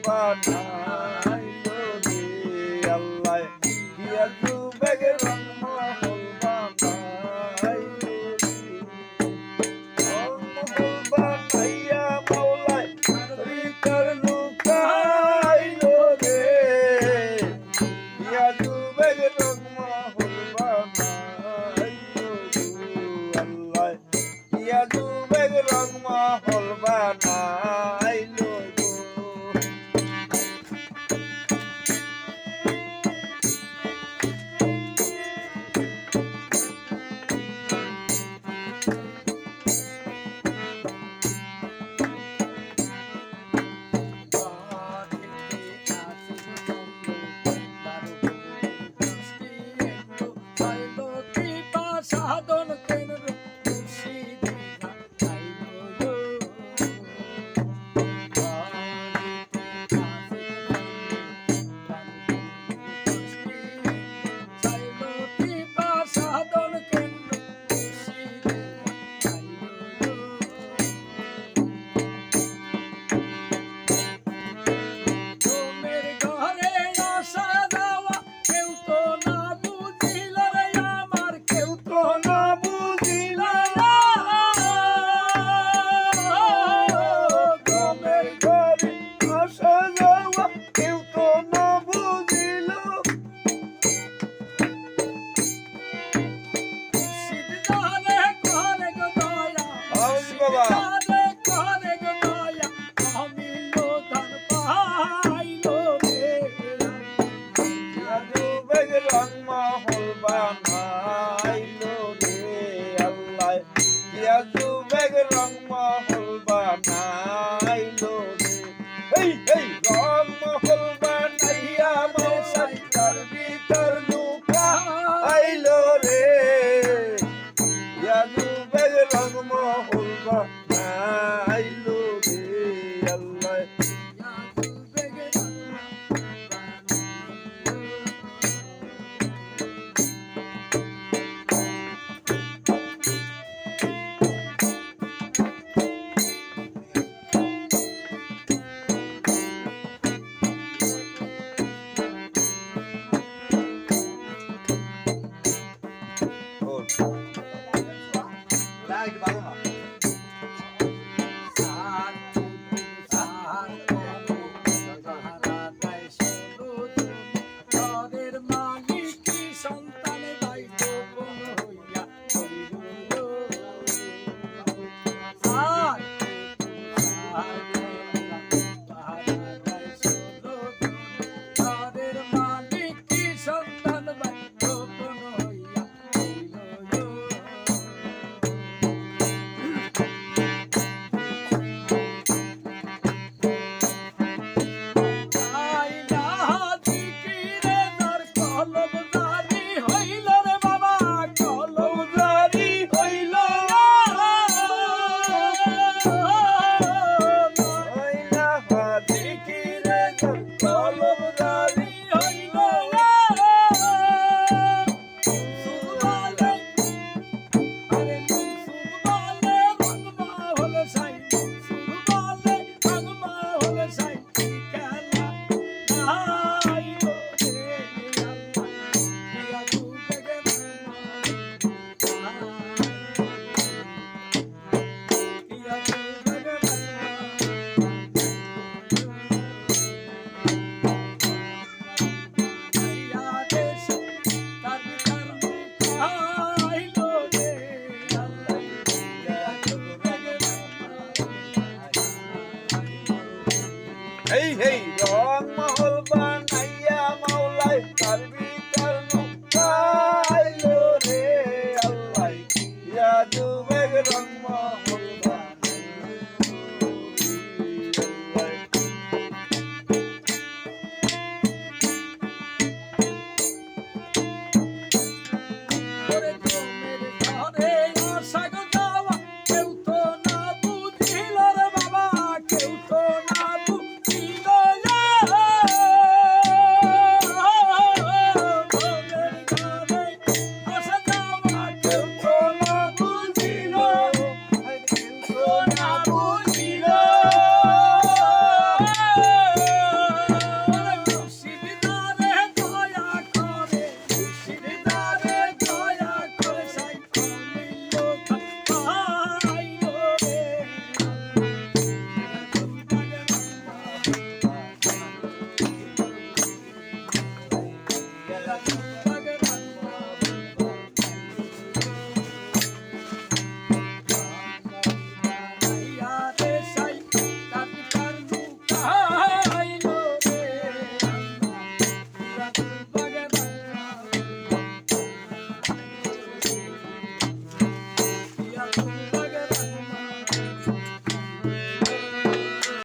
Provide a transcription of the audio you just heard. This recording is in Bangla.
বানাইলো রে আল্লাহ দিয়া যুবেগ রং মহল বানাইলো রে মহল বানাইয়া মাওলায় ভিতর লুকাইলো রে দিয়া যুবেগ রং মহল বানাইলো রে আল্লাহ দিয়া যুবেগ রং মহল বানাইলো সাধন কেন্দ্র মুর্শিদ সাধন কেন্দ্র তোমের ঘরে আসা যাওয়া কেউ তো না বুঝিল রে আমার কেউ তো না বুঝিল তোমের ঘরে আসা যাওয়া কেউ তো না বুঝিল সিদ্ধারে করে গো দয়া বাবা সিদ্ধারে করে গো দয়া আমি লোধন পাইলো রে যুবেগ রং মহল বানাইলো রে আল্লাহ দিয়া যুবেগ রং মহল বানাইলো রে এই রং মহল বানাইয়া মৌসাই তার ভিতর লুকাইলো রে দিয়া যুবেগ রং মহল বানাইলো রে আল্লাহ hey, rong